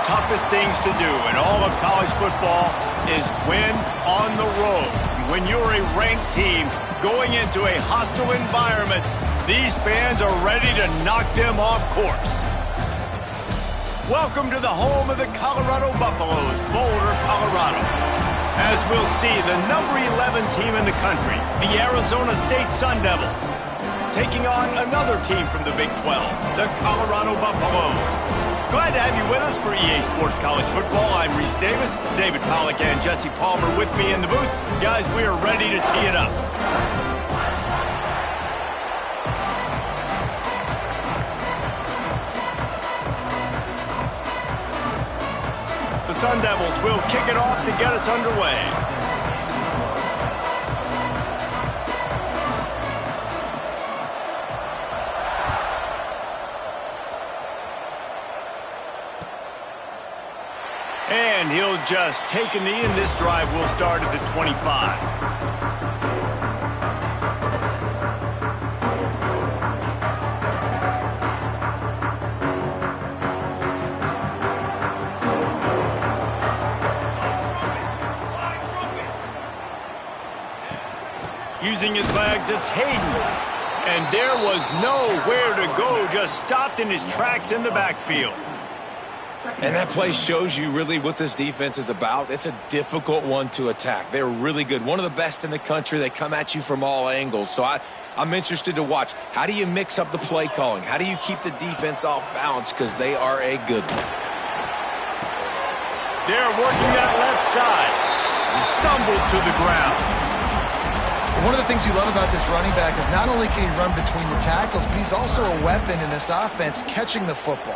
toughest things to do in all of college football is win on the road. When you're a ranked team going into a hostile environment, these fans are ready to knock them off course. Welcome to the home of the Colorado Buffaloes, Boulder, Colorado. As we'll see, the number 11 team in the country, the Arizona State Sun Devils, taking on another team from the Big 12, the Colorado Buffaloes. Glad to have you with us for EA Sports College Football. I'm Reese Davis, David Pollack and Jesse Palmer with me in the booth. Guys, we are ready to tee it up. The Sun Devils will kick it off to get us underway. And he'll just take a knee, and this drive will start at the 25. Using his legs, it's Hayden. And there was nowhere to go, just stopped in his tracks in the backfield. And that play shows you really what this defense is about. It's a difficult one to attack. They're really good. One of the best in the country. They come at you from all angles. So I'm interested to watch. How do you mix up the play calling? How do you keep the defense off balance? Because they are a good one. They're working that left side. He stumbled to the ground. One of the things you love about this running back is not only can he run between the tackles, but he's also a weapon in this offense catching the football.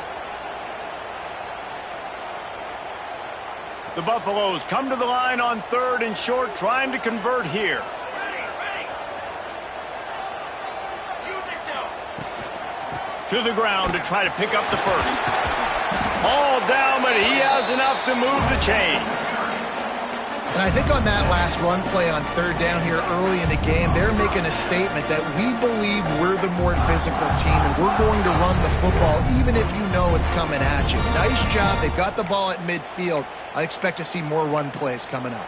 The Buffaloes come to the line on 3rd and short, trying to convert here. To the ground to try to pick up the first. All down, but he has enough to move the chains. And I think on that last run play on 3rd down here early in the game, they're making a statement that we believe we're the more physical team and we're going to run the football even if you know it's coming at you. Nice job. They've got the ball at midfield. I expect to see more run plays coming up.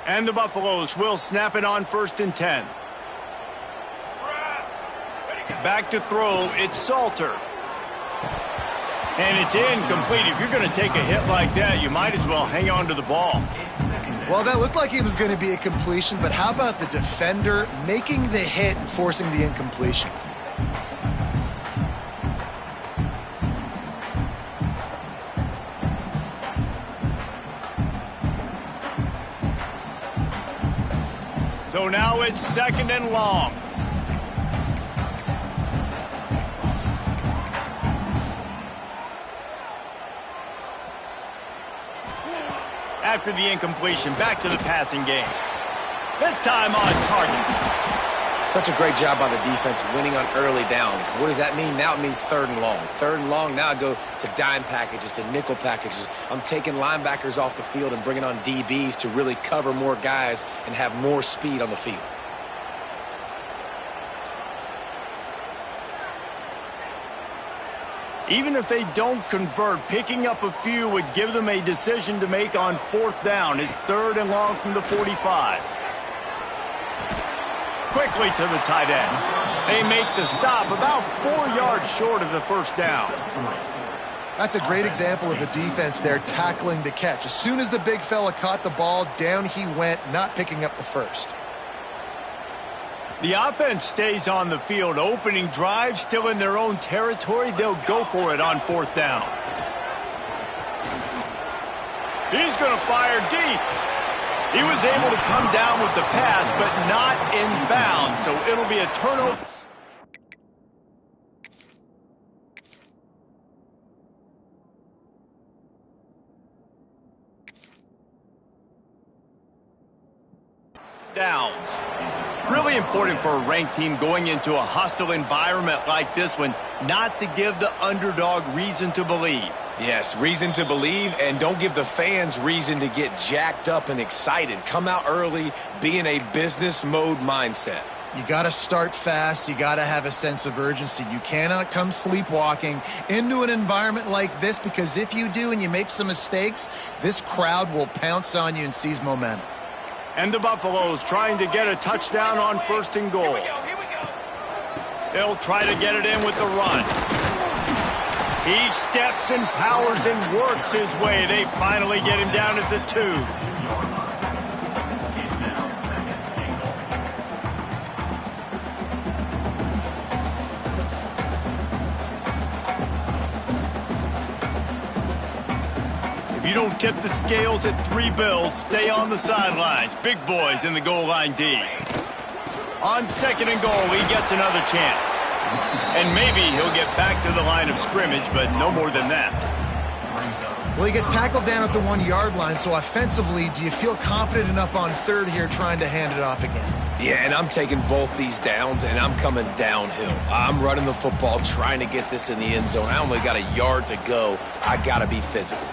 And the Buffaloes will snap it on 1st and 10. Back to throw, it's Salter. And it's incomplete. If you're going to take a hit like that, you might as well hang on to the ball. Well, that looked like it was going to be a completion, but how about the defender making the hit and forcing the incompletion? So now it's 2nd and long. After the incompletion, back to the passing game. This time on target. Such a great job by the defense winning on early downs. What does that mean? Now it means 3rd and long. 3rd and long, now I go to dime packages, to nickel packages. I'm taking linebackers off the field and bringing on DBs to really cover more guys and have more speed on the field. Even if they don't convert, picking up a few would give them a decision to make on 4th down. It's 3rd and long from the 45. Quickly to the tight end. They make the stop about 4 yards short of the 1st down. That's a great example of the defense there tackling the catch. As soon as the big fella caught the ball, down he went, not picking up the first. The offense stays on the field. Opening drive, still in their own territory. They'll go for it on 4th down. He's going to fire deep. He was able to come down with the pass, but not in bounds, so it'll be a turnover. Downs. Really important for a ranked team going into a hostile environment like this one not to give the underdog reason to believe. Yes, reason to believe, and don't give the fans reason to get jacked up and excited. Come out early, be in a business mode mindset. You got to start fast. You got to have a sense of urgency. You cannot come sleepwalking into an environment like this, because if you do and you make some mistakes, this crowd will pounce on you and seize momentum. And the Buffaloes trying to get a touchdown on 1st and goal. They'll try to get it in with the run. He steps and powers and works his way. They finally get him down at the 2. If you don't tip the scales at 3 bills, stay on the sidelines. Big boys in the goal line D. On 2nd and goal, he gets another chance. And maybe he'll get back to the line of scrimmage, but no more than that. Well, he gets tackled down at the 1-yard line, so offensively, do you feel confident enough on 3rd here trying to hand it off again? Yeah, and I'm taking both these downs, and I'm coming downhill. I'm running the football, trying to get this in the end zone. I only got a yard to go. I got to be physical.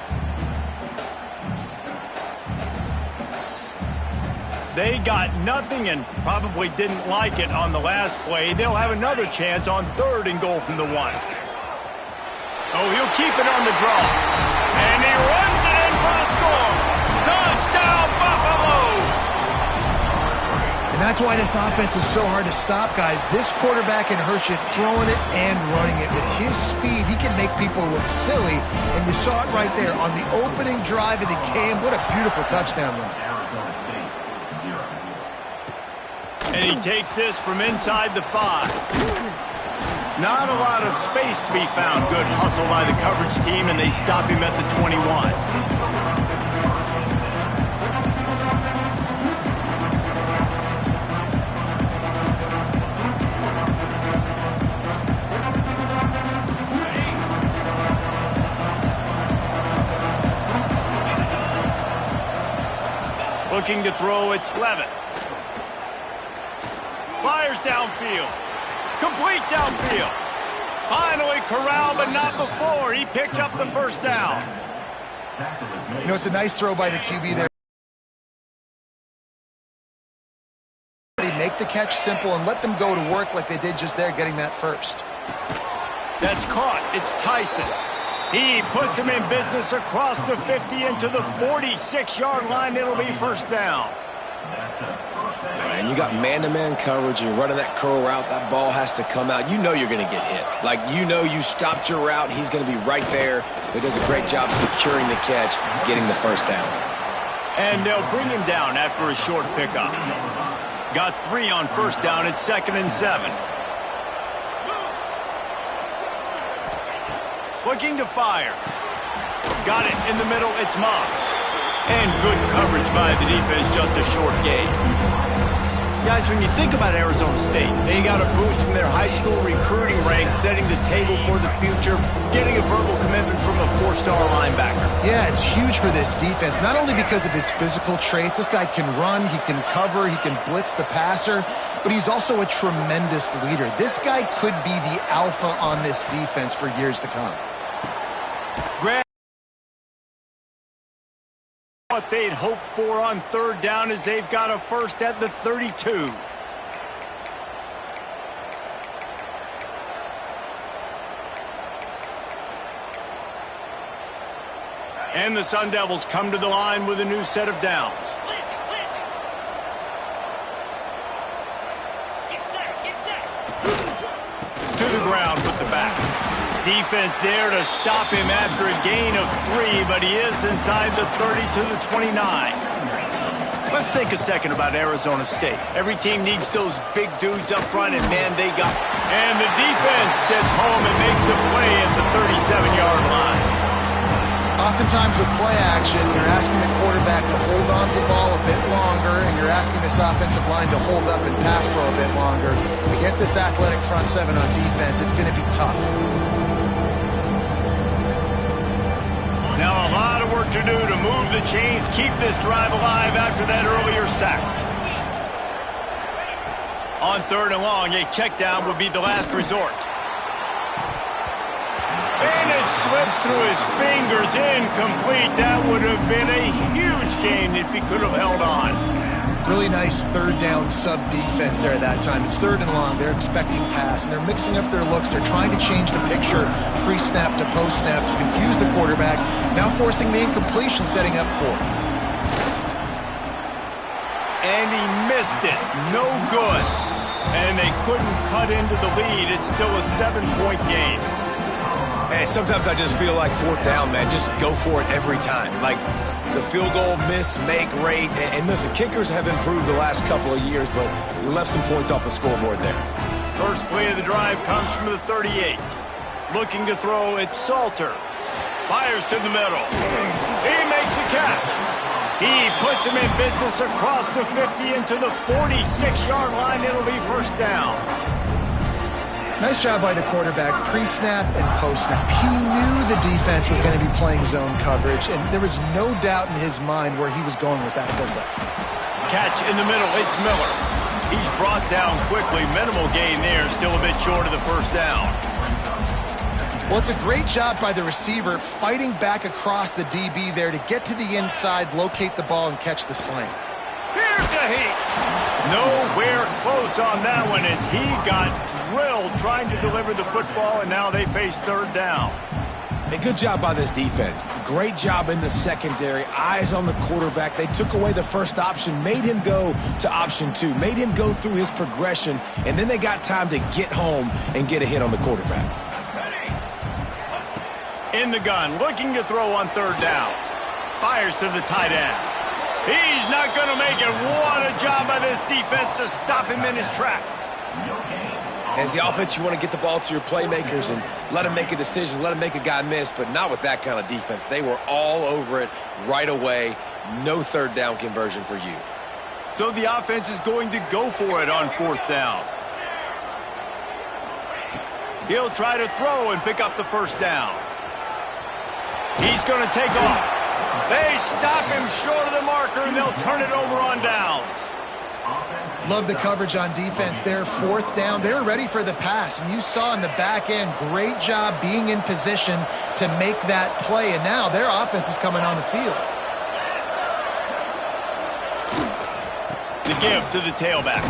They got nothing and probably didn't like it on the last play. They'll have another chance on 3rd and goal from the 1. Oh, he'll keep it on the draw. And he runs it in for the score. Touchdown, Buffaloes! And that's why this offense is so hard to stop, guys. This quarterback can hurt you throwing it and running it. With his speed, he can make people look silly. And you saw it right there on the opening drive of the game. What a beautiful touchdown run. And he takes this from inside the 5. Not a lot of space to be found. Good hustle by the coverage team, and they stop him at the 21. Looking to throw, it's Levitt. Fires downfield. Complete downfield. Finally corralled, but not before. He picked up the 1st down. You know, it's a nice throw by the QB there. They make the catch simple and let them go to work like they did just there, getting that 1st. That's caught. It's Tyson. He puts him in business across the 50 into the 46-yard line. It'll be 1st down. And you got man-to-man coverage. You're running that curl route. That ball has to come out. You know you're going to get hit. Like, you know you stopped your route. He's going to be right there. He does a great job securing the catch, getting the 1st down. And they'll bring him down after a short pickup. Got 3 on 1st down. It's 2nd and 7. Looking to fire. Got it in the middle. It's Moss. And good coverage by the defense, just a short gain. Guys, when you think about Arizona State, they got a boost from their high school recruiting ranks, setting the table for the future, getting a verbal commitment from a 4-star linebacker. Yeah, it's huge for this defense, not only because of his physical traits. This guy can run, he can cover, he can blitz the passer, but he's also a tremendous leader. This guy could be the alpha on this defense for years to come. What they'd hoped for on 3rd down is they've got a 1st at the 32. And the Sun Devils come to the line with a new set of downs. To the ground with the back. Defense there to stop him after a gain of 3, but he is inside the 30 to the 29. Let's think a second about Arizona State. Every team needs those big dudes up front, and man, they got... And the defense gets home and makes a play at the 37-yard line. Oftentimes with play action, you're asking the quarterback to hold on to the ball a bit longer, and you're asking this offensive line to hold up and pass pro a bit longer. Against this athletic front 7 on defense, it's going to be tough. Now a lot of work to do to move the chains, keep this drive alive after that earlier sack. On 3rd and long, a check down would be the last resort. And it's slips through his fingers, incomplete. That would have been a huge gain if he could have held on. Really nice third down sub defense there at that time. It's third and long. They're expecting pass, and they're mixing up their looks. They're trying to change the picture pre-snap to post-snap to confuse the quarterback. Now forcing the incompletion, setting up fourth. And he missed it. No good. And they couldn't cut into the lead. It's still a 7-point game. Hey, sometimes I just feel like fourth down, man. Just go for it every time. Like, the field goal miss-make rate. And listen, kickers have improved the last couple of years, but you left some points off the scoreboard there. First play of the drive comes from the 38. Looking to throw, it's Salter. Fires to the middle. He makes the catch. He puts him in business across the 50 into the 46-yard line. It'll be first down. Nice job by the quarterback, pre-snap and post-snap. He knew the defense was going to be playing zone coverage, and there was no doubt in his mind where he was going with that football. Catch in the middle, it's Miller. He's brought down quickly. Minimal gain there, still a bit short of the first down. Well, it's a great job by the receiver fighting back across the DB there to get to the inside, locate the ball, and catch the slant. Here's a heat. Nowhere close on that one as he got drilled trying to deliver the football, and now they face third down. A good job by this defense. Great job in the secondary. Eyes on the quarterback. They took away the first option, made him go to option 2, made him go through his progression, and then they got time to get home and get a hit on the quarterback. In the gun, looking to throw on third down. Fires to the tight end. He's not going to make it. What a job by this defense to stop him in his tracks. As the offense, you want to get the ball to your playmakers and let them make a decision, let them make a guy miss, but not with that kind of defense. They were all over it right away. No third down conversion for you. So the offense is going to go for it on fourth down. He'll try to throw and pick up the first down. He's going to take off. They stop him short of the marker, and they'll turn it over on downs. Love the coverage on defense there. Fourth down, they were ready for the pass. And you saw in the back end, great job being in position to make that play. And now their offense is coming on the field. The give to the tailback.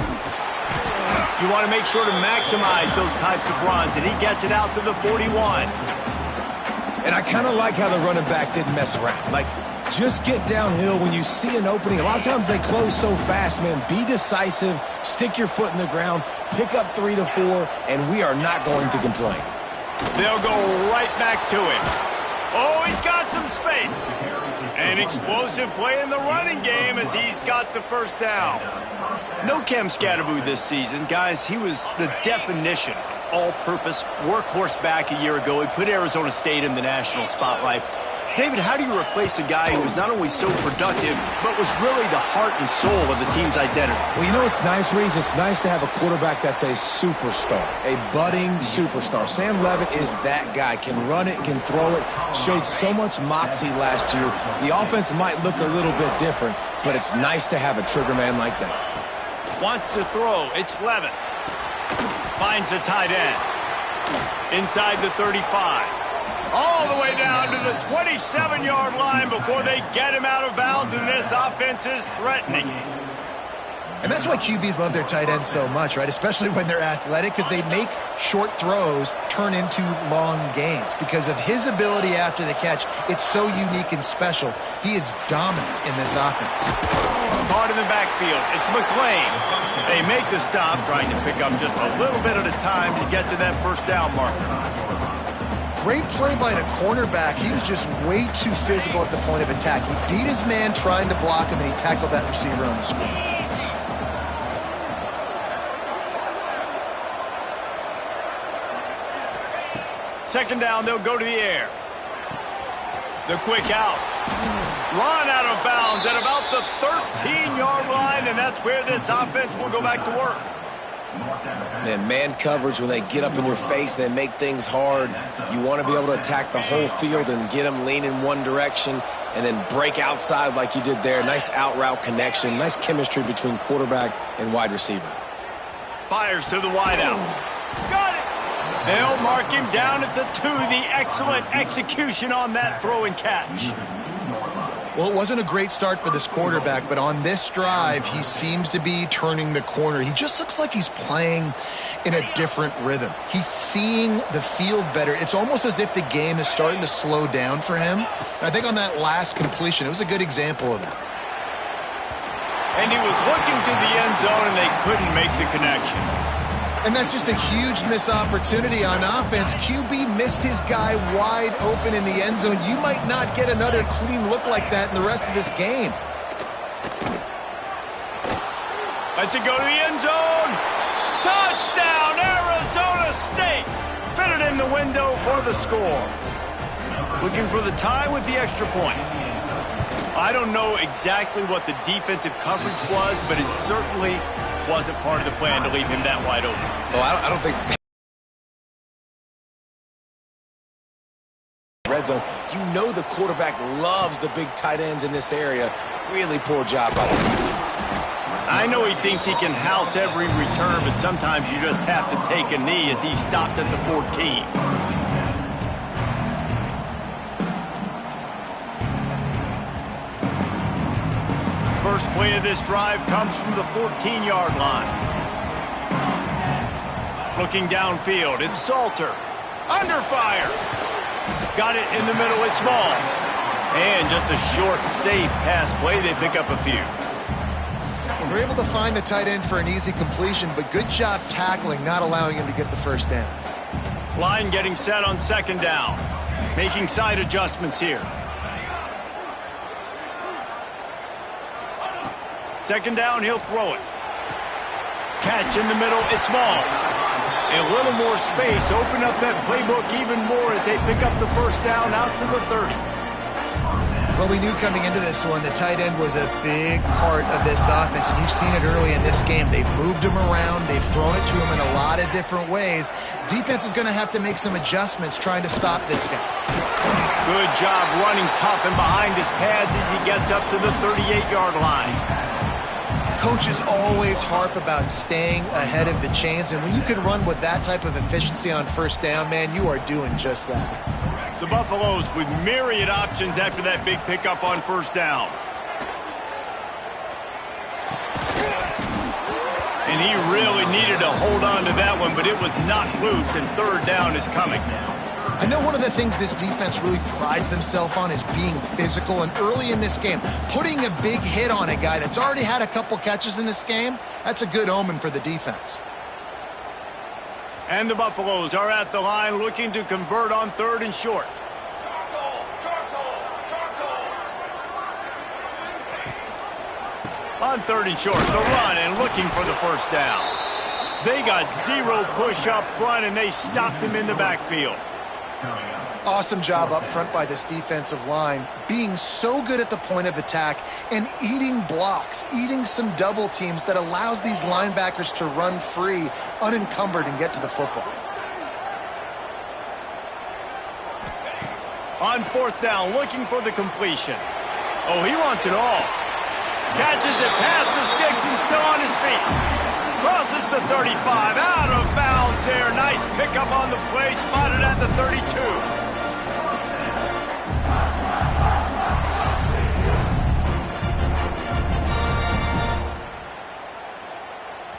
You want to make sure to maximize those types of runs, and he gets it out to the 41. And I kind of like how the running back didn't mess around. Like, just get downhill when you see an opening. A lot of times they close so fast, man. Be decisive, stick your foot in the ground, pick up 3 to 4, and we are not going to complain. They'll go right back to him. Oh, he's got some space. An explosive play in the running game as he's got the first down. No Cam Scatterboo this season. Guys, he was the definition all-purpose workhorse back a year ago. He put Arizona State in the national spotlight. David, how do you replace a guy who was not only so productive, but was really the heart and soul of the team's identity? Well, you know what's nice, Reese? It's nice to have a quarterback that's a superstar, a budding superstar. Sam Levitt is that guy. Can run it, can throw it, showed so much moxie last year. The offense might look a little bit different, but it's nice to have a trigger man like that. Wants to throw. It's Levitt. Finds the tight end. Inside the 35. All the way down to the 27-yard line before they get him out of bounds, and this offense is threatening. And that's why QBs love their tight ends so much, right? Especially when they're athletic, because they make short throws turn into long gains. Because of his ability after the catch, it's so unique and special. He is dominant in this offense. Caught in the backfield. It's McClain. They make the stop, trying to pick up just a little bit at a time to get to that first down marker. Great play by the cornerback. He was just way too physical at the point of attack. He beat his man trying to block him, and he tackled that receiver on the screen. Second down, they'll go to the air. The quick out. Run out of bounds at about the 13-yard line, and that's where this offense will go back to work. Man coverage, when they get up in your face, they make things hard. You want to be able to attack the whole field and get them leaning one direction and then break outside like you did there. Nice out route connection, nice chemistry between quarterback and wide receiver. Fires to the wideout. Got it! They'll mark him down at the 2. The excellent execution on that throw and catch. Well, it wasn't a great start for this quarterback, but on this drive, he seems to be turning the corner. He just looks like he's playing in a different rhythm. He's seeing the field better. It's almost as if the game is starting to slow down for him. And I think on that last completion, it was a good example of that. And he was looking to the end zone, and they couldn't make the connection. And that's just a huge missed opportunity on offense. QB missed his guy wide open in the end zone. You might not get another clean look like that in the rest of this game. Let's it go to the end zone. Touchdown, Arizona State. Fitted in the window for the score. Looking for the tie with the extra point. I don't know exactly what the defensive coverage was, but it certainly wasn't part of the plan to leave him that wide open. Well, I don't think red zone. You know the quarterback loves the big tight ends in this area. Really poor job by the defense. I know he thinks he can house every return, but sometimes you just have to take a knee as he stopped at the 14. First play of this drive comes from the 14-yard line. Looking downfield, it's Salter. Under fire. Got it in the middle, it's Smalls. And just a short, safe pass play, they pick up a few. Well, they're able to find the tight end for an easy completion, but good job tackling, not allowing him to get the first down. Line getting set on second down. Making side adjustments here. Second down, he'll throw it. Catch in the middle, it's Smalls. A little more space, open up that playbook even more as they pick up the first down out to the 30. Well, we knew coming into this one the tight end was a big part of this offense, and you've seen it early in this game. They've moved him around. They've thrown it to him in a lot of different ways. Defense is going to have to make some adjustments trying to stop this guy. Good job running tough and behind his pads as he gets up to the 38-yard line. Coaches always harp about staying ahead of the chains, and when you can run with that type of efficiency on first down, man, you are doing just that. The Buffaloes with myriad options after that big pickup on first down. And he really needed to hold on to that one, but it was knocked loose, and third down is coming. I know one of the things this defense really prides themselves on is being physical, and early in this game, putting a big hit on a guy that's already had a couple catches in this game, that's a good omen for the defense. And the Buffaloes are at the line looking to convert on third and short. On third and short, the run and looking for the first down. They got zero push up front, and they stopped him in the backfield. Awesome job up front by this defensive line, being so good at the point of attack and eating blocks, eating some double teams that allows these linebackers to run free, unencumbered, and get to the football. On fourth down, looking for the completion. Oh, he wants it all. Catches it past the sticks and still on his feet. Crosses the 35, out of bounds there. Nice pickup on the play, spotted at the 32.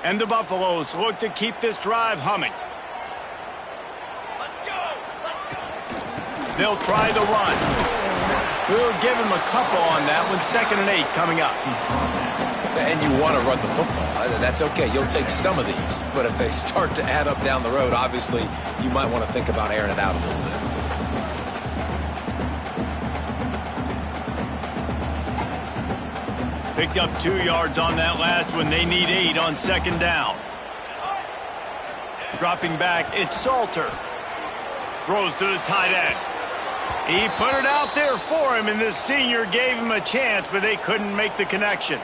And the Buffaloes look to keep this drive humming. They'll try the run. We'll give him a couple on that one. 2nd and 8 coming up. And you want to run the football. That's okay. You'll take some of these. But if they start to add up down the road, obviously, you might want to think about airing it out a little bit. Picked up 2 yards on that last one. They need 8 on second down. Dropping back, it's Salter. Throws to the tight end. He put it out there for him, and this senior gave him a chance, but they couldn't make the connection.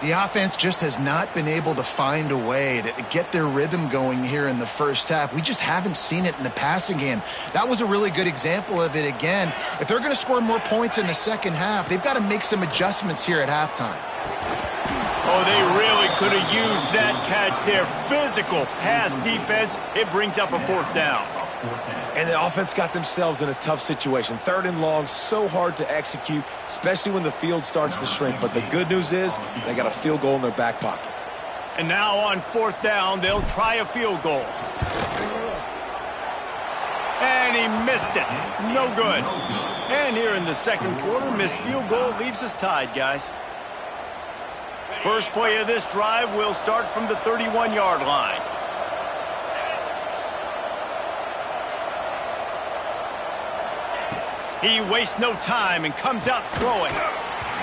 The offense just has not been able to find a way to get their rhythm going here in the first half. We just haven't seen it in the passing game. That was a really good example of it again. If they're going to score more points in the second half, they've got to make some adjustments here at halftime. Oh, they really could have used that catch there. Physical pass defense. It brings up a fourth down. And the offense got themselves in a tough situation. 3rd and long, so hard to execute, especially when the field starts to shrink. But the good news is they got a field goal in their back pocket. And now on 4th down, they'll try a field goal. And he missed it. No good. And here in the 2nd quarter, missed field goal leaves us tied, guys. First play of this drive will start from the 31-yard line. He wastes no time and comes out throwing.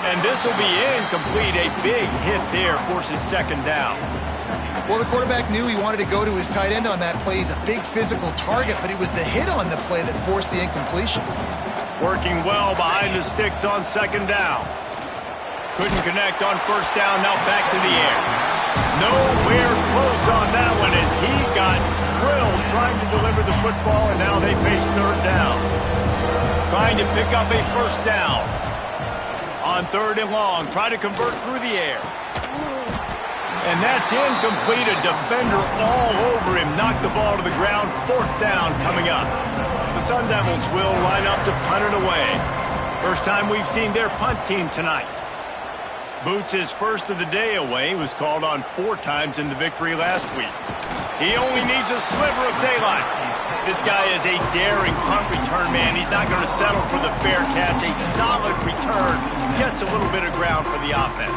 And this will be incomplete. A big hit there forces 2nd down. Well, the quarterback knew he wanted to go to his tight end on that play. He's a big physical target, but it was the hit on the play that forced the incompletion. Working well behind the sticks on 2nd down. Couldn't connect on 1st down, now back to the air. Nowhere close on that one as he got drilled trying to deliver the football, and now they face 3rd down. Trying to pick up a 1st down. On 3rd and long, try to convert through the air. And that's incomplete. A defender all over him. Knocked the ball to the ground. 4th down coming up. The Sun Devils will line up to punt it away. First time we've seen their punt team tonight. Boots' first of the day away was called on 4 times in the victory last week. He only needs a sliver of daylight. This guy is a daring punt return man. He's not going to settle for the fair catch. A solid return. Gets a little bit of ground for the offense.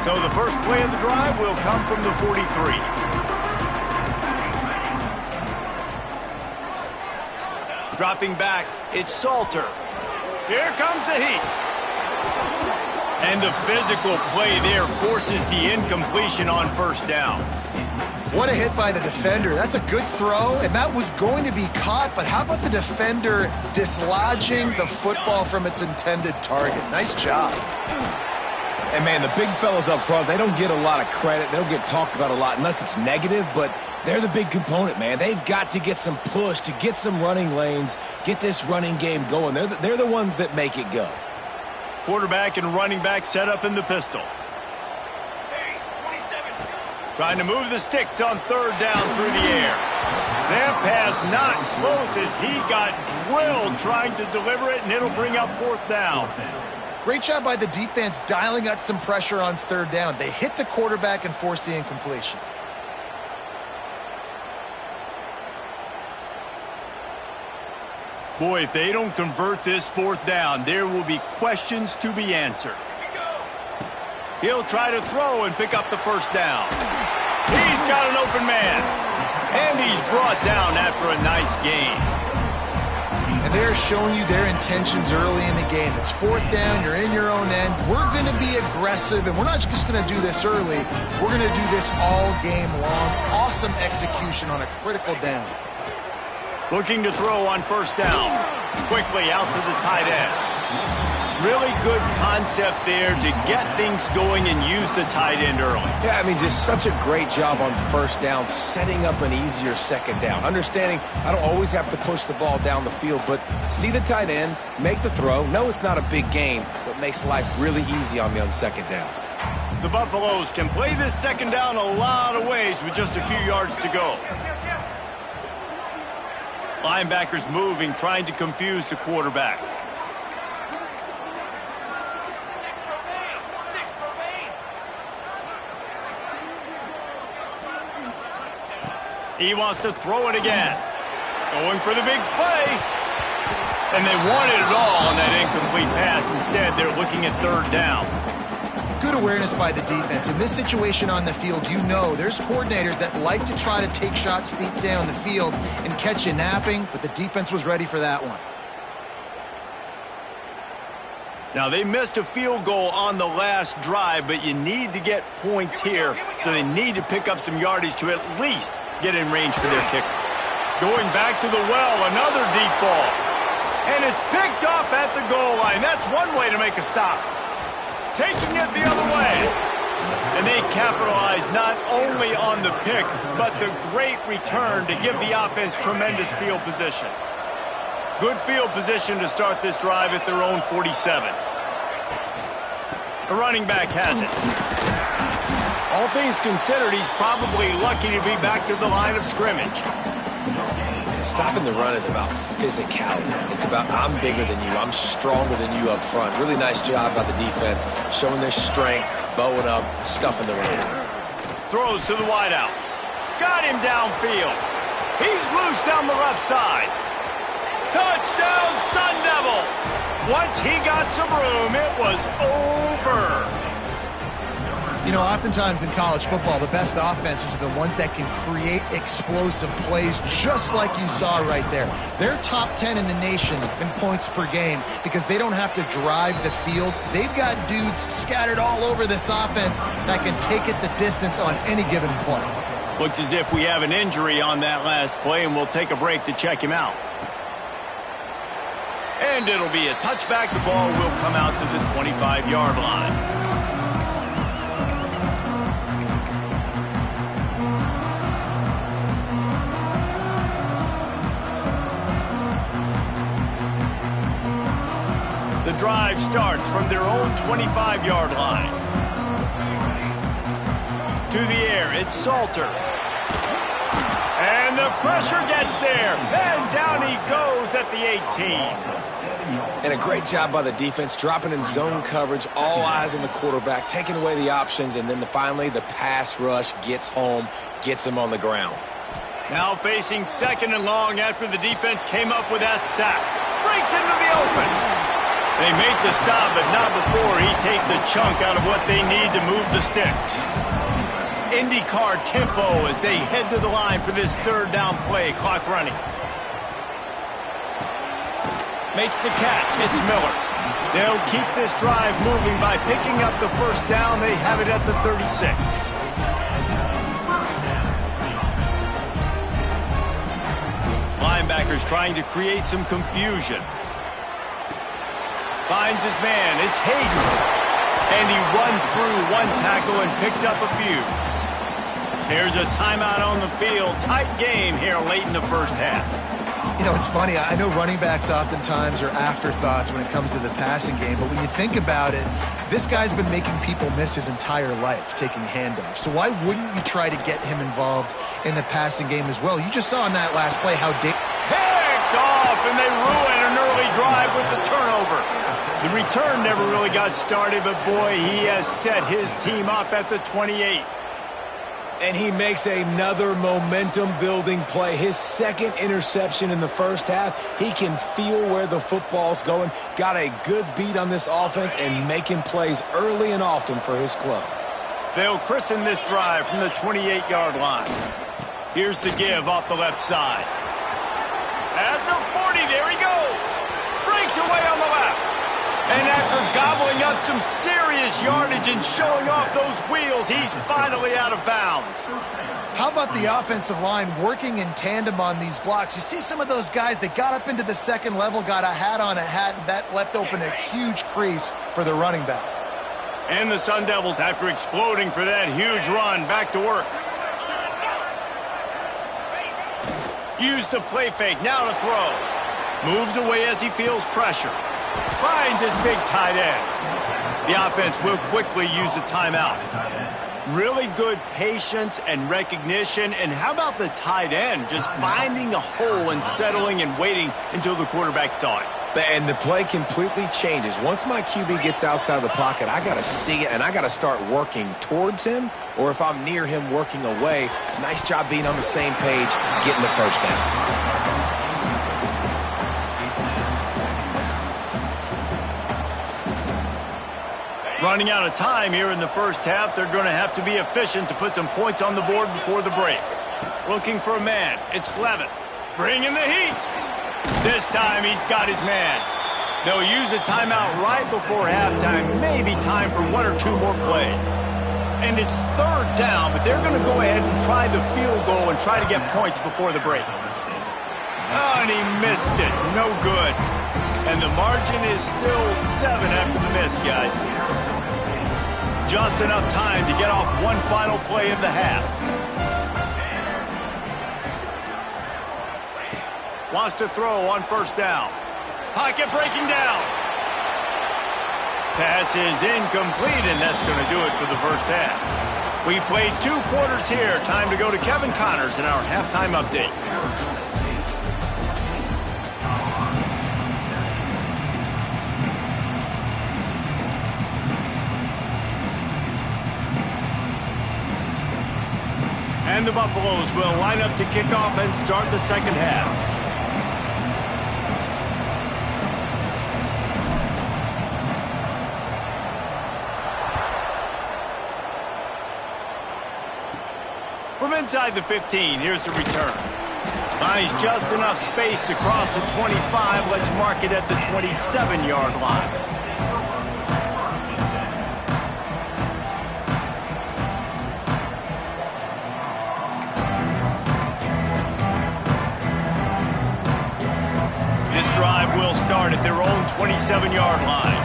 So the first play of the drive will come from the 43. Dropping back, it's Salter. Here comes the heat. And the physical play there forces the incompletion on 1st down. What a hit by the defender. That's a good throw, and that was going to be caught, but how about the defender dislodging the football from its intended target? Nice job. And, man, the big fellas up front, they don't get a lot of credit. They don't get talked about a lot unless it's negative, but they're the big component, man. They've got to get some push, to get some running lanes, get this running game going. They're the ones that make it go. Quarterback and running back set up in the pistol. Trying to move the sticks on 3rd down through the air. That pass not close as he got drilled trying to deliver it, and it'll bring up 4th down. Great job by the defense dialing out some pressure on 3rd down. They hit the quarterback and forced the incompletion. Boy, if they don't convert this 4th down, there will be questions to be answered. He'll try to throw and pick up the 1st down. He's got an open man. And he's brought down after a nice gain. And they're showing you their intentions early in the game. It's 4th down, you're in your own end. We're going to be aggressive, and we're not just going to do this early. We're going to do this all game long. Awesome execution on a critical down. Looking to throw on 1st down. Quickly out to the tight end. Really good concept there to get things going and use the tight end early. Yeah, I mean, just such a great job on 1st down, setting up an easier 2nd down. Understanding I don't always have to push the ball down the field, but see the tight end, make the throw. No, it's not a big gain, but makes life really easy on me on 2nd down. The Buffaloes can play this 2nd down a lot of ways with just a few yards to go. Linebackers moving, trying to confuse the quarterback. He wants to throw it again. Going for the big play. And they wanted it all on that incomplete pass. Instead, they're looking at 3rd down. Good awareness by the defense. In this situation on the field, you know there's coordinators that like to try to take shots deep down the field and catch you napping, but the defense was ready for that one. Now, they missed a field goal on the last drive, but you need to get points here, so they need to pick up some yardage to at least get in range for their kicker. Going back to the well, another deep ball. And it's picked off at the goal line. That's one way to make a stop. Taking it the other way. And they capitalize not only on the pick, but the great return to give the offense tremendous field position. Good field position to start this drive at their own 47. The running back has it. All things considered, he's probably lucky to be back to the line of scrimmage. Stopping the run is about physicality. It's about I'm bigger than you. I'm stronger than you up front. Really nice job by the defense, showing their strength, bowing up, stuffing the run. Throws to the wideout. Got him downfield. He's loose down the left side. Touchdown, Sun Devils! Once he got some room, it was over. You know, oftentimes in college football, the best offenses are the ones that can create explosive plays, just like you saw right there. They're top 10 in the nation in points per game because they don't have to drive the field. They've got dudes scattered all over this offense that can take it the distance on any given play. Looks as if we have an injury on that last play, and we'll take a break to check him out. And it'll be a touchback. The ball will come out to the 25-yard line. The drive starts from their own 25-yard line. To the air, it's Salter. And the pressure gets there. And down he goes at the 18. And a great job by the defense, dropping in zone coverage, all eyes on the quarterback, taking away the options, and then finally the pass rush gets home, gets him on the ground. Now facing second and long after the defense came up with that sack. Breaks into the open. They make the stop, but not before he takes a chunk out of what they need to move the sticks. IndyCar tempo as they head to the line for this third down play. Clock running. Makes the catch. It's Miller. They'll keep this drive moving by picking up the first down. They have it at the 36. Linebackers trying to create some confusion. Finds his man. It's Hayden. And he runs through one tackle and picks up a few. There's a timeout on the field. Tight game here late in the first half. You know, it's funny. I know running backs oftentimes are afterthoughts when it comes to the passing game, but when you think about it, this guy's been making people miss his entire life taking handoffs. So why wouldn't you try to get him involved in the passing game as well? You just saw in that last play how picked off, and they ruin an early drive with the turnover. The return never really got started, but boy, he has set his team up at the 28. And he makes another momentum-building play. His second interception in the first half. He can feel where the football's going. Got a good beat on this offense and making plays early and often for his club. They'll christen this drive from the 28-yard line. Here's the give off the left side. At the 40, there he goes. Breaks away on the left. And after gobbling up some serious yardage and showing off those wheels, he's finally out of bounds. How about the offensive line working in tandem on these blocks? You see some of those guys that got up into the second level, got a hat on a hat, and that left open a huge crease for the running back. And the Sun Devils, after exploding for that huge run, back to work. Use the play fake, now to throw. Moves away as he feels pressure. Finds his big tight end. The offense will quickly use a timeout. Really good patience and recognition. And how about the tight end just finding a hole and settling and waiting until the quarterback saw it? And the play completely changes. Once my QB gets outside the pocket, I got to see it, and I got to start working towards him, or if I'm near him, working away. Nice job being on the same page, getting the first down. Running out of time here in the first half. They're going to have to be efficient to put some points on the board before the break. Looking for a man. It's Levitt. Bringing the heat. This time he's got his man. They'll use a timeout right before halftime. Maybe time for one or two more plays. And it's third down, but they're going to go ahead and try the field goal and try to get points before the break. Oh, and he missed it. No good. And the margin is still 7 after the miss, guys. Just enough time to get off one final play of the half. Wants to throw on first down. Pocket breaking down. Pass is incomplete, and that's going to do it for the first half. We've played 2 quarters here. Time to go to Kevin Connors in our halftime update. And the Buffaloes will line up to kick off and start the second half. From inside the 15, here's the return. Finds just enough space to cross the 25. Let's mark it at the 27-yard line. Drive will start at their own 27-yard line.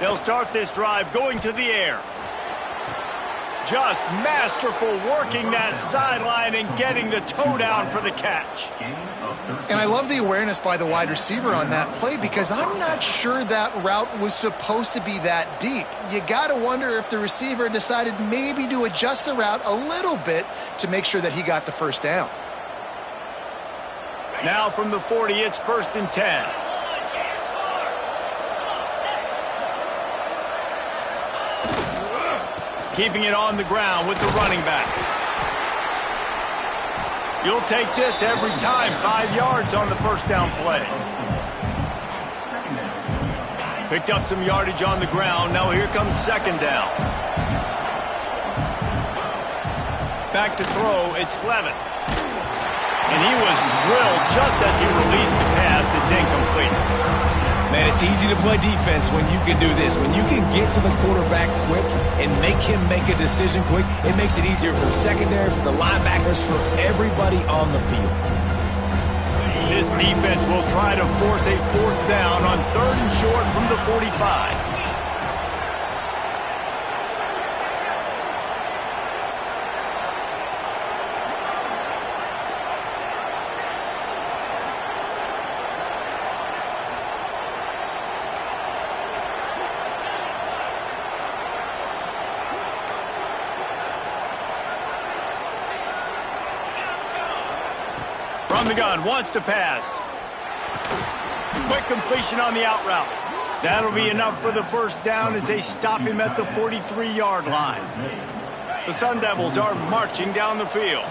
They'll start this drive going to the air. Just masterful working that sideline and getting the toe down for the catch. And I love the awareness by the wide receiver on that play because I'm not sure that route was supposed to be that deep. You got to wonder if the receiver decided maybe to adjust the route a little bit to make sure that he got the first down. Now from the 40, it's 1st and 10. Keeping it on the ground with the running back. You'll take this every time. 5 yards on the first down play. Picked up some yardage on the ground. Now here comes second down. Back to throw. It's Levin. And he was drilled just as he released the pass. It's incomplete. Man, it's easy to play defense when you can do this. When you can get to the quarterback quick and make him make a decision quick, it makes it easier for the secondary, for the linebackers, for everybody on the field. This defense will try to force a 4th down on 3rd and short from the 45. From the gun, wants to pass. Quick completion on the out route. That'll be enough for the first down as they stop him at the 43-yard line. The Sun Devils are marching down the field.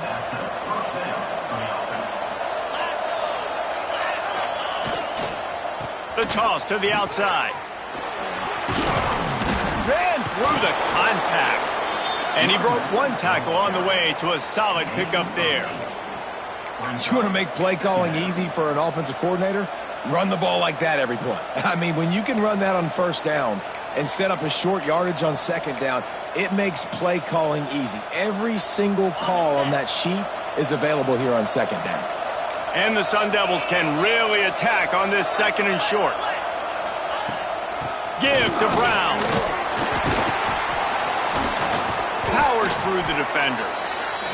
The toss to the outside. Ran through the contact. And he broke 1 tackle on the way to a solid pickup there. You want to make play calling easy for an offensive coordinator? Run the ball like that every play. I mean, when you can run that on first down and set up a short yardage on second down, it makes play calling easy. Every single call on that sheet is available here on second down. And the Sun Devils can really attack on this 2nd and short. Give to Brown. Powers through the defender.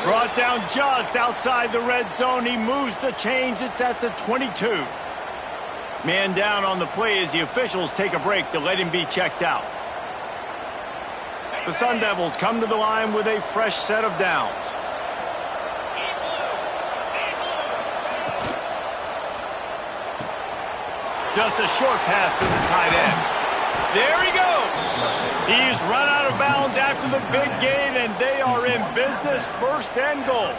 Brought down just outside the red zone. He moves the chains. It's at the 22. Man down on the play as the officials take a break to let him be checked out. The Sun Devils come to the line with a fresh set of downs. Just a short pass to the tight end. There he goes. He's run out of bounds after the big gain, and they are in business. 1st and goal.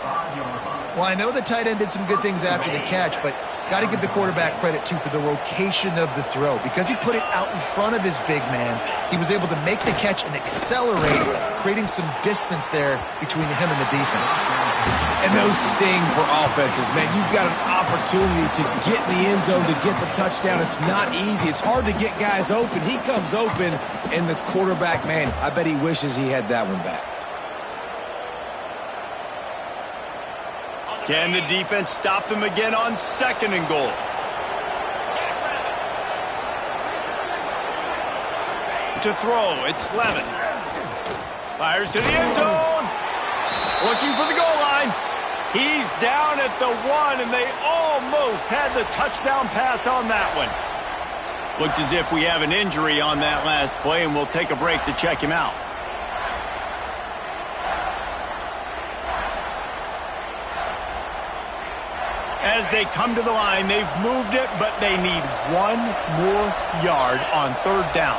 Well, I know the tight end did some good things after the catch, but got to give the quarterback credit, too, for the location of the throw. Because he put it out in front of his big man, he was able to make the catch and accelerate, creating some distance there between him and the defense. And those sting for offenses, man. You've got an opportunity to get in the end zone, to get the touchdown. It's not easy. It's hard to get guys open. He comes open, and the quarterback, man, I bet he wishes he had that one back. Can the defense stop them again on 2nd and goal? To throw, it's Levin. Fires to the end zone. Looking for the goal line. He's down at the 1, and they almost had the touchdown pass on that one. Looks as if we have an injury on that last play, and we'll take a break to check him out. As they come to the line, they've moved it, but they need 1 more yard on 3rd down.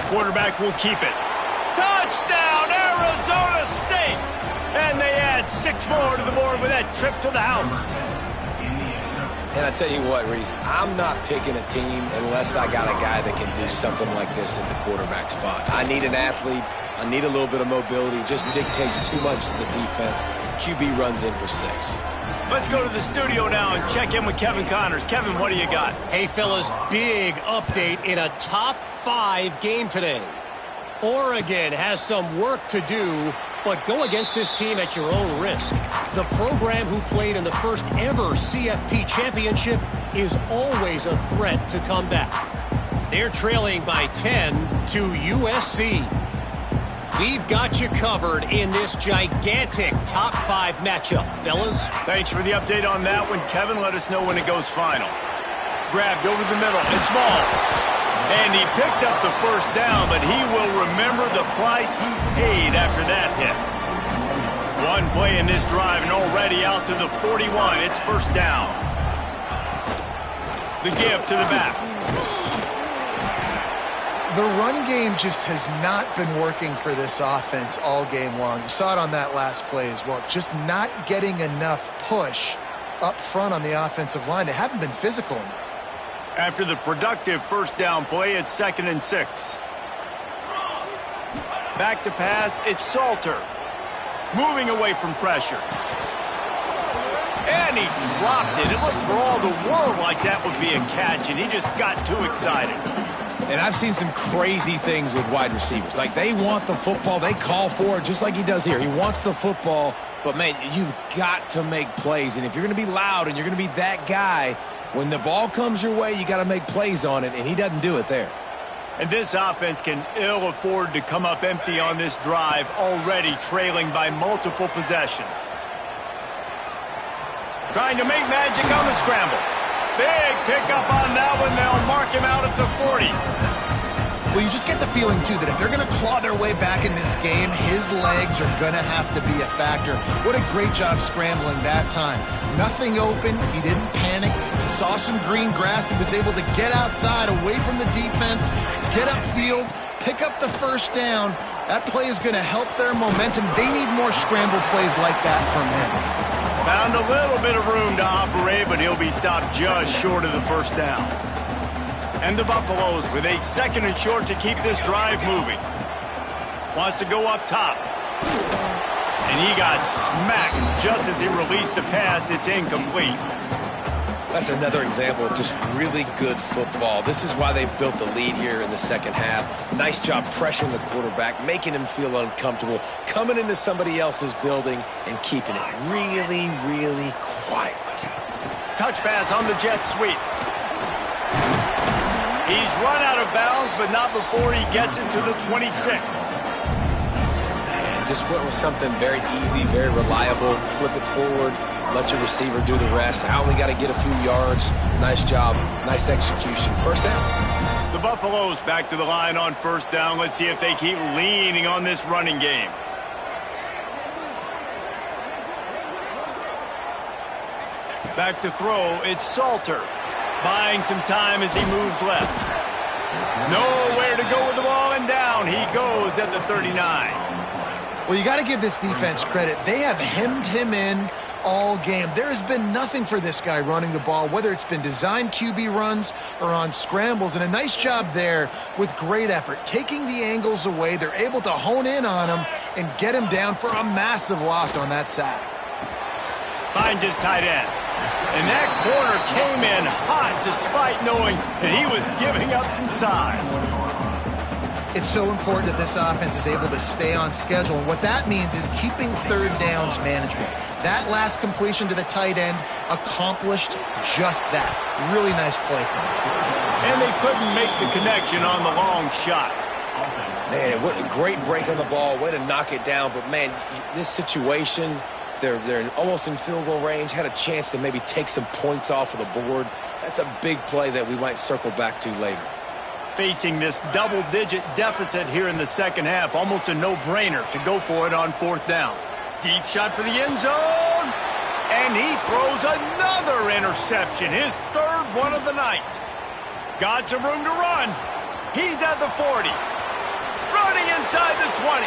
Quarterback will keep it. Touchdown, Arizona State! And they add 6 more to the board with that trip to the house. And I tell you what, Reese, I'm not picking a team unless I got a guy that can do something like this at the quarterback spot. I need an athlete. I need a little bit of mobility. It just dictates too much to the defense. QB runs in for 6. Let's go to the studio now and check in with Kevin Connors. Kevin, what do you got? Hey, fellas, big update in a top 5 game today. Oregon has some work to do, but go against this team at your own risk. The program who played in the first ever CFP championship is always a threat to come back. They're trailing by 10 to USC. We've got you covered in this gigantic top 5 matchup, fellas. Thanks for the update on that one, Kevin. Let us know when it goes final. Grabbed over the middle. It's Smalls. And he picks up the first down, but he will remember the price he paid after that hit. 1 play in this drive and already out to the 41. It's 1st down. The give to the back. The run game just has not been working for this offense all game long. You saw it on that last play as well. Just not getting enough push up front on the offensive line. They haven't been physical enough. After the productive 1st down play, it's 2nd and 6. Back to pass, it's Salter. Moving away from pressure. And he dropped it. It looked for all the world like that would be a catch, and he just got too excited. And I've seen some crazy things with wide receivers. Like, they want the football. They call for it just like he does here. He wants the football, but, man, you've got to make plays. And if you're going to be loud and you're going to be that guy, when the ball comes your way, you got to make plays on it, and he doesn't do it there. And this offense can ill afford to come up empty on this drive, already trailing by multiple possessions. Trying to make magic on the scramble. Big pickup on that one. They'll mark him out at the 40. Well, you just get the feeling, too, that if they're going to claw their way back in this game, his legs are going to have to be a factor. What a great job scrambling that time. Nothing open. He didn't panic. He saw some green grass. He was able to get outside, away from the defense, get upfield, pick up the 1st down. That play is going to help their momentum. They need more scramble plays like that from him. Found a little bit of room to operate, but he'll be stopped just short of the 1st down. And the Buffaloes with a 2nd and short to keep this drive moving. Wants to go up top. And he got smacked just as he released the pass. It's incomplete. That's another example of just really good football. This is why they built the lead here in the 2nd half. Nice job pressuring the quarterback, making him feel uncomfortable, coming into somebody else's building and keeping it really, really quiet. Touch pass on the jet sweep. He's run out of bounds, but not before he gets it to the 26. And just went with something very easy, very reliable. Flip it forward. Let your receiver do the rest. I only got to get a few yards. Nice job. Nice execution. 1st down. The Buffaloes back to the line on 1st down. Let's see if they keep leaning on this running game. Back to throw. It's Salter. Buying some time as he moves left. Nowhere to go with the ball, and down he goes at the 39. Well, you got to give this defense credit. They have hemmed him in all game. There has been nothing for this guy running the ball, whether it's been designed QB runs or on scrambles, and a nice job there with great effort. Taking the angles away, they're able to hone in on him and get him down for a massive loss on that sack. Finds his tight end. And that corner came in hot despite knowing that he was giving up some size. It's so important that this offense is able to stay on schedule. And what that means is keeping 3rd downs management. That last completion to the tight end accomplished just that. Really nice play. And they couldn't make the connection on the long shot. Man, what a great break on the ball. Way to knock it down. But, man, this situation, they're almost in field goal range. Had a chance to maybe take some points off of the board. That's a big play that we might circle back to later. Facing this double-digit deficit here in the second half, almost a no-brainer to go for it on fourth down. Deep shot for the end zone. And he throws another interception, his third one of the night. Got some room to run. He's at the 40. Running inside the 20.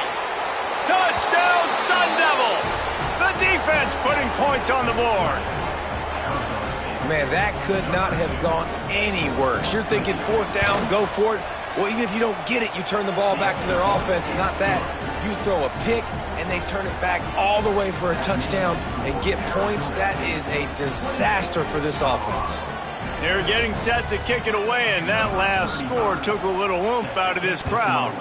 Touchdown, Sun Devils! The defense putting points on the board. Man, that could not have gone any worse. You're thinking fourth down, go for it. Well, even if you don't get it, you turn the ball back to their offense. Not that. You throw a pick, and they turn it back all the way for a touchdown and get points. That is a disaster for this offense. They're getting set to kick it away, and that last score took a little oomph out of this crowd.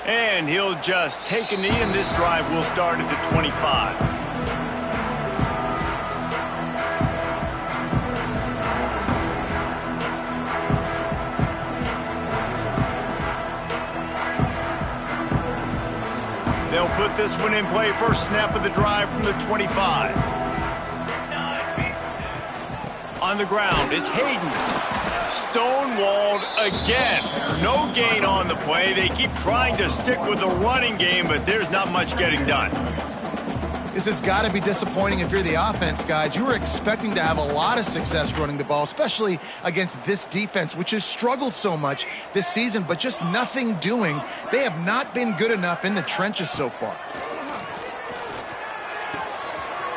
And he'll just take a knee, and this drive will start at the 25. They'll put this one in play. First snap of the drive from the 25. On the ground, it's Hayden. Stonewalled again. No gain on the play. They keep trying to stick with the running game, but there's not much getting done. This has got to be disappointing if you're the offense, guys. You were expecting to have a lot of success running the ball, especially against this defense, which has struggled so much this season, but just nothing doing. They have not been good enough in the trenches so far.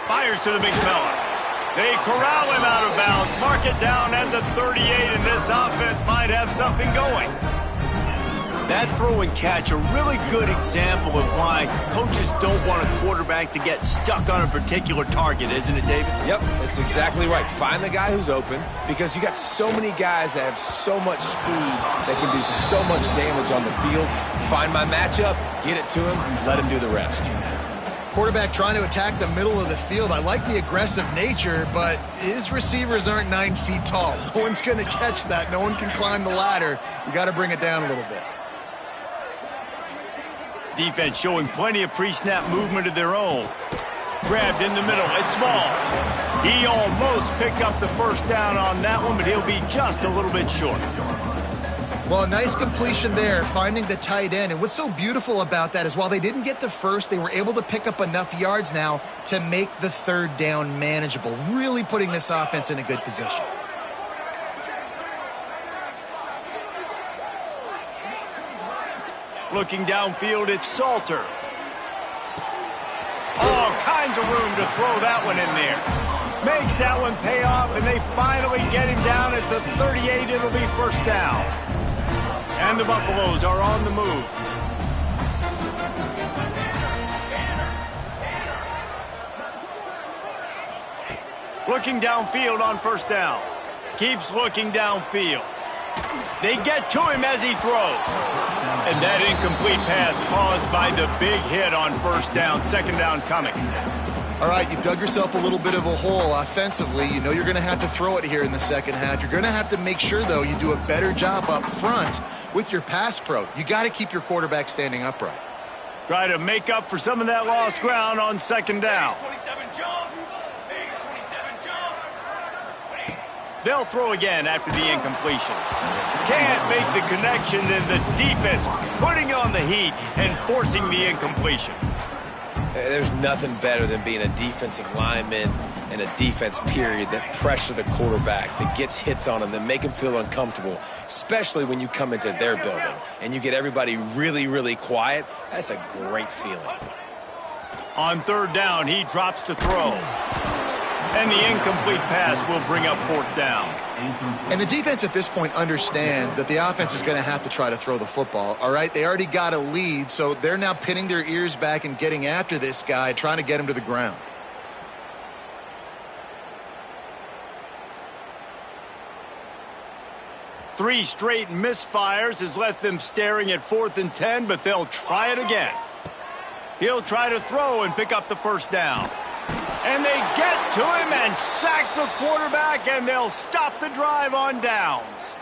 Fires to the big fella. They corral him out of bounds, mark it down at the 38, and this offense might have something going. That throw and catch, a really good example of why coaches don't want a quarterback to get stuck on a particular target, isn't it, David? Yep, that's exactly right. Find the guy who's open, because you got so many guys that have so much speed that can do so much damage on the field. Find my matchup, get it to him, let him do the rest. Quarterback trying to attack the middle of the field. I like the aggressive nature, but his receivers aren't 9 feet tall. No one's going to catch that. No one can climb the ladder. You got to bring it down a little bit. Defense showing plenty of pre-snap movement of their own. Grabbed in the middle. It's Smalls. He almost picked up the first down on that one, but he'll be just a little bit short. Well, a nice completion there, finding the tight end. And what's so beautiful about that is while they didn't get the first, they were able to pick up enough yards now to make the third down manageable, really putting this offense in a good position. Looking downfield, it's Salter. All kinds of room to throw that one in there. Makes that one pay off, and they finally get him down at the 38. It'll be first down. And the Buffaloes are on the move. Looking downfield on first down. Keeps looking downfield. They get to him as he throws. And that incomplete pass caused by the big hit on first down. Second down coming. All right, you've dug yourself a little bit of a hole offensively. You know you're going to have to throw it here in the second half. You're going to have to make sure, though, you do a better job up front with your pass pro. You got to keep your quarterback standing upright. Try to make up for some of that lost ground on second down. They'll throw again after the incompletion. Can't make the connection, and the defense putting on the heat and forcing the incompletion. There's nothing better than being a defensive lineman and a defense period that pressure the quarterback, that gets hits on him, that make him feel uncomfortable, especially when you come into their building and you get everybody really, really quiet. That's a great feeling. On third down, he drops to throw. And the incomplete pass will bring up fourth down. And the defense at this point understands that the offense is going to have to try to throw the football, all right? They already got a lead, so they're now pinning their ears back and getting after this guy, trying to get him to the ground. Three straight misfires has left them staring at 4th and 10, but they'll try it again. He'll try to throw and pick up the first down. And they get to him and sack the quarterback, and they'll stop the drive on downs.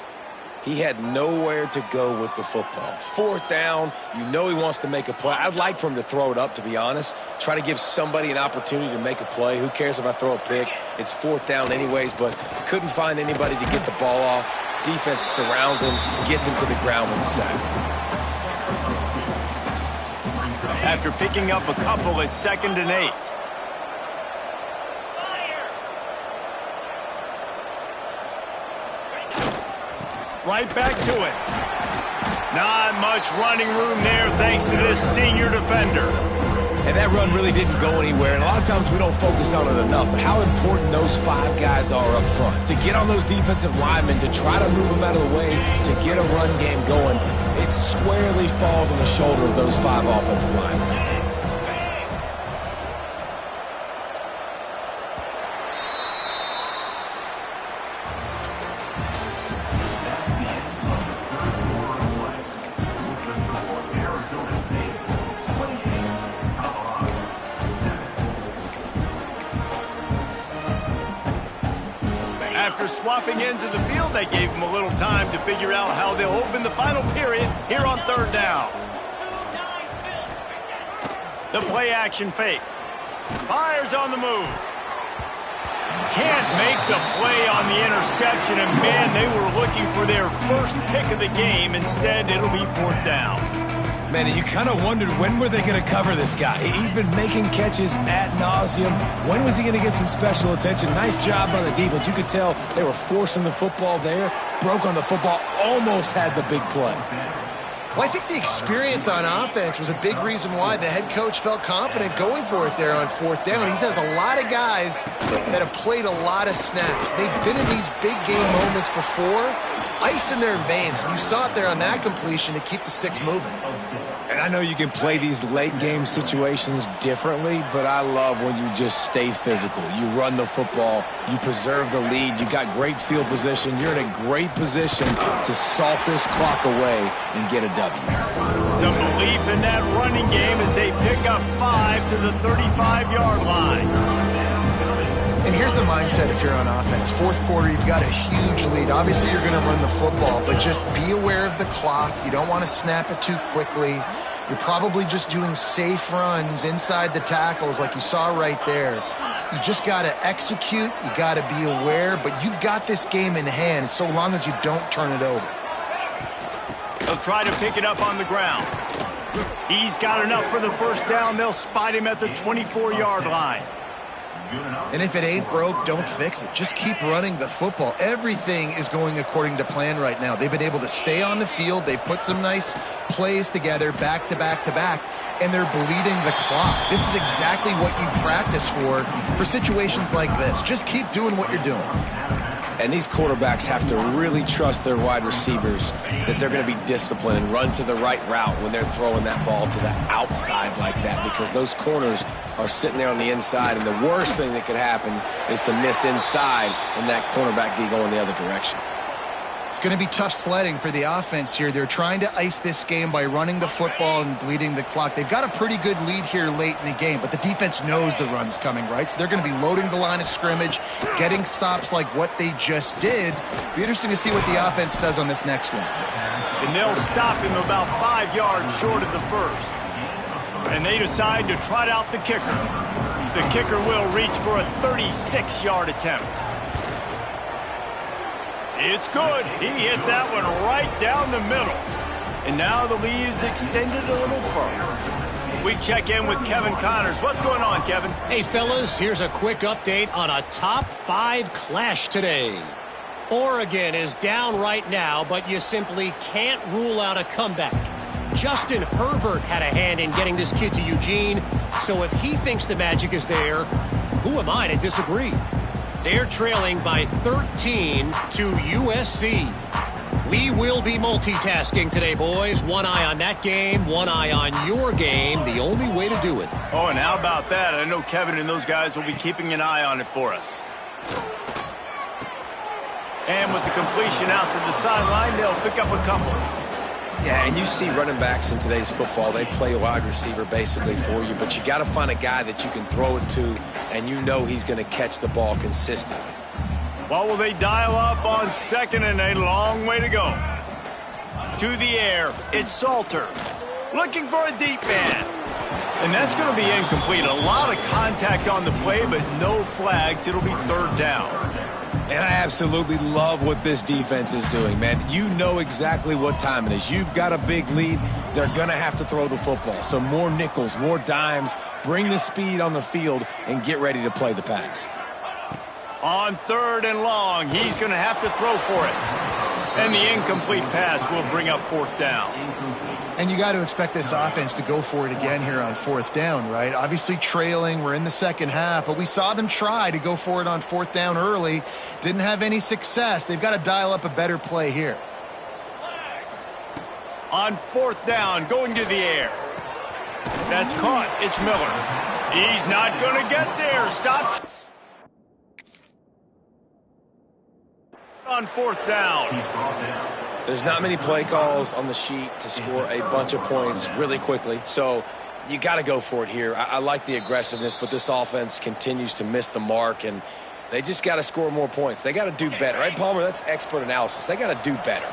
He had nowhere to go with the football. Fourth down, you know he wants to make a play. I'd like for him to throw it up, to be honest. Try to give somebody an opportunity to make a play. Who cares if I throw a pick? It's fourth down anyways, but couldn't find anybody to get the ball off. Defense surrounds him, gets him to the ground with the sack. After picking up a couple, it's 2nd and 8. Right back to it. Not much running room there thanks to this senior defender. And that run really didn't go anywhere. And a lot of times we don't focus on it enough. But how important those 5 guys are up front. To get on those defensive linemen, to try to move them out of the way, to get a run game going, it squarely falls on the shoulder of those 5 offensive linemen. After swapping ends of the field, they gave him a little time to figure out how they'll open the final period here on 3rd down. The play action fake. Fires on the move. Can't make the play on the interception, and man, they were looking for their first pick of the game. Instead, it'll be 4th down. Man, you kind of wondered when were they going to cover this guy. He's been making catches ad nauseum. When was he going to get some special attention? Nice job by the defense. You could tell they were forcing the football there. Broke on the football, almost had the big play. Well, I think the experience on offense was a big reason why the head coach felt confident going for it there on 4th down. He has a lot of guys that have played a lot of snaps. They've been in these big game moments before. Ice in their veins. You saw it there on that completion to keep the sticks moving. And I know you can play these late game situations differently, but I love when you just stay physical. You run the football, you preserve the lead, you got great field position, you're in a great position to salt this clock away and get a W. Some belief in that running game as they pick up 5 to the 35-yard line. And here's the mindset if you're on offense. 4th quarter, you've got a huge lead. Obviously, you're going to run the football, but just be aware of the clock. You don't want to snap it too quickly. You're probably just doing safe runs inside the tackles like you saw right there. You just got to execute. You got to be aware, but you've got this game in hand so long as you don't turn it over. They'll try to pick it up on the ground. He's got enough for the 1st down. They'll spot him at the 24-yard line. And if it ain't broke, don't fix it. Just keep running the football. Everything is going according to plan right now. They've been able to stay on the field. They've put some nice plays together back to back to back, and they're bleeding the clock. This is exactly what you practice for situations like this. Just keep doing what you're doing. And these quarterbacks have to really trust their wide receivers that they're going to be disciplined and run to the right route when they're throwing that ball to the outside like that, because those corners are sitting there on the inside, and the worst thing that could happen is to miss inside and that cornerback be going the other direction. It's going to be tough sledding for the offense here. They're trying to ice this game by running the football and bleeding the clock. They've got a pretty good lead here late in the game, but the defense knows the run's coming, right? So they're going to be loading the line of scrimmage, getting stops like what they just did. Be interesting to see what the offense does on this next one. And they'll stop him about 5 yards short of the 1st. And they decide to trot out the kicker. The kicker will reach for a 36-yard attempt. It's good. He hit that one right down the middle. And now the lead is extended a little further. We check in with Kevin Connors. What's going on, Kevin? Hey, fellas, here's a quick update on a top 5 clash today. Oregon is down right now, but you simply can't rule out a comeback. Justin Herbert had a hand in getting this kid to Eugene, so if he thinks the magic is there, who am I to disagree? They're trailing by 13 to USC. We will be multitasking today, boys. One eye on that game, one eye on your game. The only way to do it. Oh, and how about that? I know Kevin and those guys will be keeping an eye on it for us. And with the completion out to the sideline, they'll pick up a couple. Yeah, and you see running backs in today's football, they play wide receiver basically for you, but you got to find a guy that you can throw it to, and you know he's going to catch the ball consistently. What will they dial up on second and a long way to go? To the air, it's Salter. Looking for a deep man. And that's going to be incomplete. A lot of contact on the play, but no flags. It'll be third down. And I absolutely love what this defense is doing, man. You know exactly what time it is. You've got a big lead. They're going to have to throw the football. So more nickels, more dimes. Bring the speed on the field and get ready to play the pass. On third and long, he's going to have to throw for it. And the incomplete pass will bring up fourth down. And you got to expect this offense to go for it again here on fourth down, right? Obviously trailing, we're in the second half, but we saw them try to go for it on fourth down early. Didn't have any success. They've got to dial up a better play here. On fourth down, going to the air. That's caught. It's Miller. He's not going to get there. Stop. On fourth down. There's not many play calls on the sheet to score a bunch of points really quickly, so you got to go for it here. I like the aggressiveness, but this offense continues to miss the mark, and they just got to score more points. They got to do better, right, Palmer? That's expert analysis. They got to do better.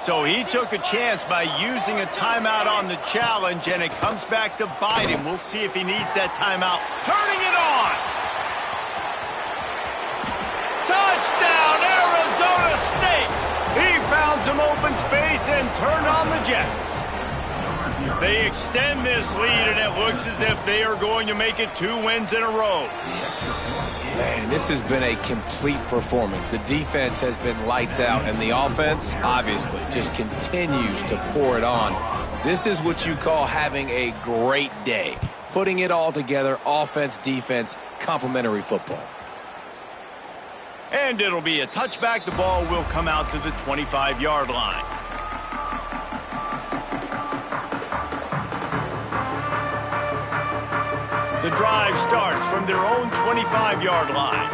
So he took a chance by using a timeout on the challenge, and it comes back to bite him. We'll see if he needs that timeout. Turning it on! Touchdown, Arizona State! He found some open space and turned on the Jets. They extend this lead, and it looks as if they are going to make it 2 wins in a row. Man, this has been a complete performance. The defense has been lights out, and the offense, obviously, just continues to pour it on. This is what you call having a great day. Putting it all together, offense, defense, complementary football. And it'll be a touchback. The ball will come out to the 25-yard line. The drive starts from their own 25-yard line.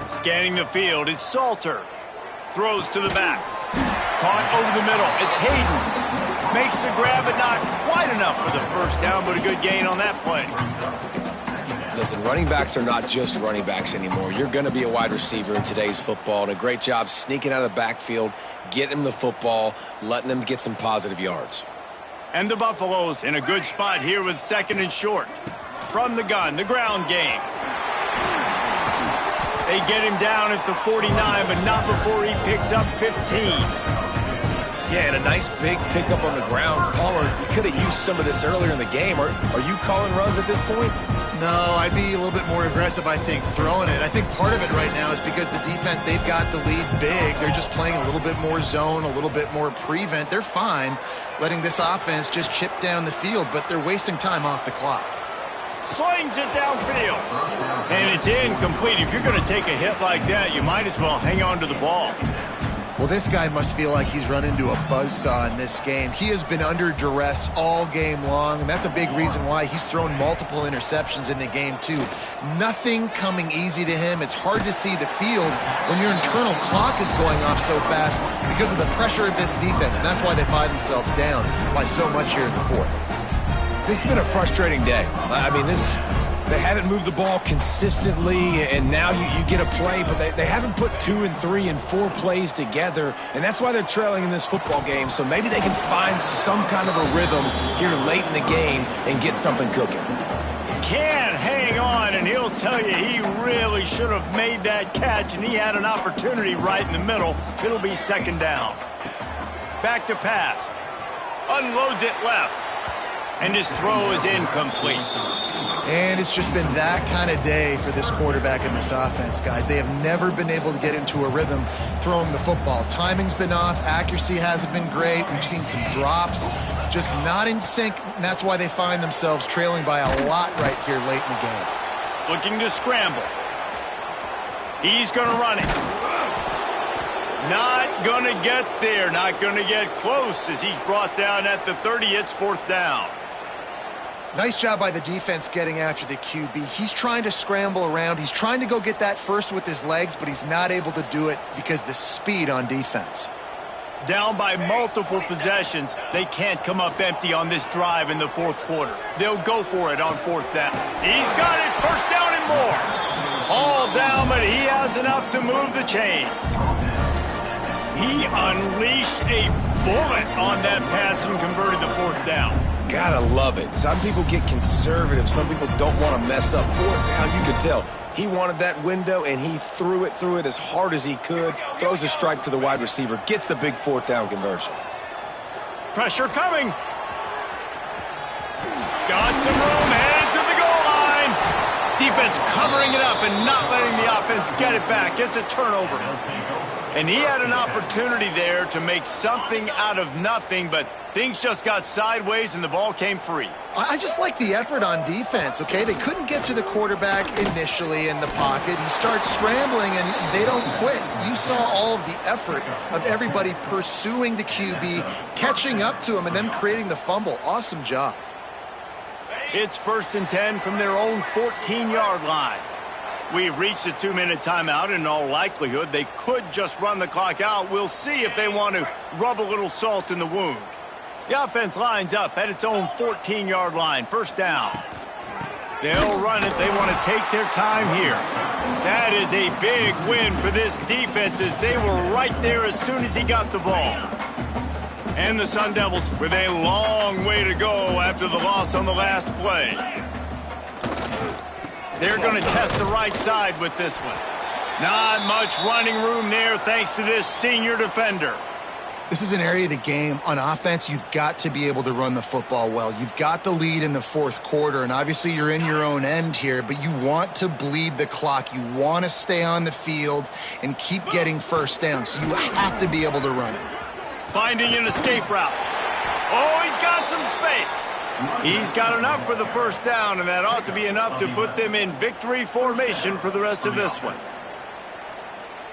Scanning the field, it's Salter. Throws to the back. Caught over the middle. It's Hayden. Makes the grab, but not quite enough for the first down, but a good gain on that play. Listen, running backs are not just running backs anymore. You're going to be a wide receiver in today's football, and a great job sneaking out of the backfield, getting them the football, letting them get some positive yards. And the Buffaloes in a good spot here with second and short. From the gun, the ground game. They get him down at the 49, but not before he picks up 15. Yeah, and a nice big pickup on the ground. Palmer, you could have used some of this earlier in the game. Are you calling runs at this point? No, I'd be a little bit more aggressive, I think, throwing it. I think part of it right now is because the defense, they've got the lead big. They're just playing a little bit more zone, a little bit more prevent. They're fine letting this offense just chip down the field, but they're wasting time off the clock. Slings it downfield. And it's incomplete. If you're going to take a hit like that, you might as well hang on to the ball. Well, this guy must feel like he's run into a buzzsaw in this game. He has been under duress all game long, and that's a big reason why he's thrown multiple interceptions in the game, too. Nothing coming easy to him. It's hard to see the field when your internal clock is going off so fast because of the pressure of this defense, and that's why they find themselves down by so much here in the fourth. This has been a frustrating day. I mean, they haven't moved the ball consistently, and now you get a play, but they haven't put 2 and 3 and 4 plays together, and that's why they're trailing in this football game. So maybe they can find some kind of a rhythm here late in the game and get something cooking. Can hang on, and he'll tell you he really should have made that catch, and he had an opportunity right in the middle. It'll be second down. Back to pass. Unloads it left. And his throw is incomplete. And it's just been that kind of day for this quarterback and this offense, guys. They have never been able to get into a rhythm throwing the football. Timing's been off. Accuracy hasn't been great. We've seen some drops. Just not in sync, and that's why they find themselves trailing by a lot right here late in the game. Looking to scramble. He's going to run it. Not going to get there. Not going to get close as he's brought down at the 30. It's fourth down. Nice job by the defense getting after the QB. He's trying to scramble around. He's trying to go get that first with his legs, but he's not able to do it because of the speed on defense. Down by multiple possessions, they can't come up empty on this drive in the fourth quarter. They'll go for it on fourth down. He's got it, first down and more. All down, but he has enough to move the chains. He unleashed a bullet on that pass and converted the fourth down. Gotta love it. Some people get conservative. Some people don't want to mess up. Fourth down, you could tell. He wanted that window, and he threw it as hard as he could. Throws a strike to the wide receiver. Gets the big fourth down conversion. Pressure coming. Got some room, headed to the goal line. Defense covering it up and not letting the offense get it back. It's a turnover. And he had an opportunity there to make something out of nothing, but things just got sideways and the ball came free. I just like the effort on defense, okay? They couldn't get to the quarterback initially in the pocket. He starts scrambling, and they don't quit. You saw all of the effort of everybody pursuing the QB, catching up to him, and then creating the fumble. Awesome job. It's 1st and 10 from their own 14-yard line. We've reached a 2-minute timeout, and in all likelihood, they could just run the clock out. We'll see if they want to rub a little salt in the wound. The offense lines up at its own 14-yard line. First down. They'll run it. They want to take their time here. That is a big win for this defense, as they were right there as soon as he got the ball. And the Sun Devils with a long way to go after the loss on the last play. They're going to test the right side with this one. Not much running room there thanks to this senior defender. This is an area of the game. On offense, you've got to be able to run the football well. You've got the lead in the fourth quarter, and obviously you're in your own end here, but you want to bleed the clock. You want to stay on the field and keep getting first down, so you have to be able to run it. Finding an escape route. Oh, he's got some space. He's got enough for the first down, and that ought to be enough to put them in victory formation for the rest of this one.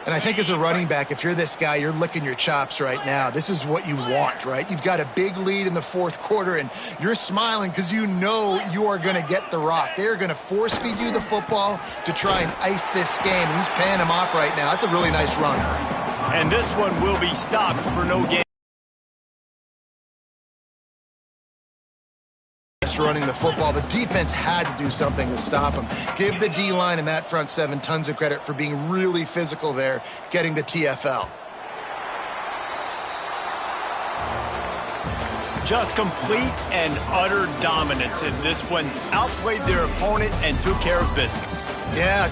And I think as a running back, if you're this guy, you're licking your chops right now. This is what you want, right? You've got a big lead in the fourth quarter, and you're smiling because you know you are going to get the rock. They're going to force feed you the football to try and ice this game. He's paying him off right now. That's a really nice run. And this one will be stopped for no gain. Running the football, the defense had to do something to stop him. Give the D-line and that front seven tons of credit for being really physical there, getting the TFL. Just complete and utter dominance in this one. Outplayed their opponent and took care of business. Yeah,